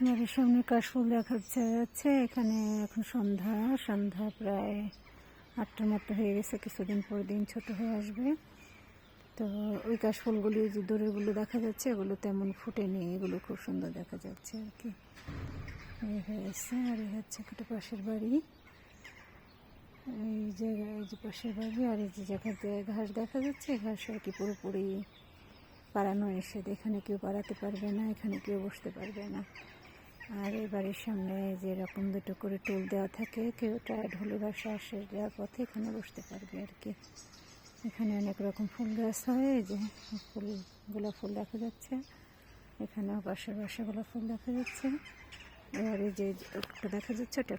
বাড়ির সামনে কাশফুল দেখা যাচ্ছে। এখানে এখন সন্ধ্যা প্রায় 8টার মতো হয়ে গেছে। কিছুদিন পর দিন ছোট হয়ে আসবে। তো ওই কাশফুলগুলি যে দূরেরগুলো দেখা যাচ্ছে, এগুলো তেমন ফুটেনি, এগুলো খুব সুন্দর দেখা যাচ্ছে আর কি। এই হয়েছে। আর এই হচ্ছে একটা পাশের বাড়ি, এই জায়গায় এই যে পাশের বাড়ি। আর এই যে জায়গাতে ঘাস দেখা যাচ্ছে, ঘাস আর কি পুরোপুরি পাড়ানো নিষেধ। এখানে কেউ পাড়াতে পারবে না, এখানে কেউ বসতে পারবে না। আর এই বাড়ির সামনে যে এরকম দুটো করে টুল দেওয়া থাকে, কেউ টায়ার্ড হলে বা শ্বাস দেওয়ার পথে এখানে বসতে পারবে আর কি। এখানে অনেক রকম ফুল গাছ হয়, এই যে গোলাপ ফুল দেখা যাচ্ছে। এখানেও পাশে গোলাপ ফুল দেখা যাচ্ছে। আর এই যে একটা দেখা যাচ্ছে, ওটা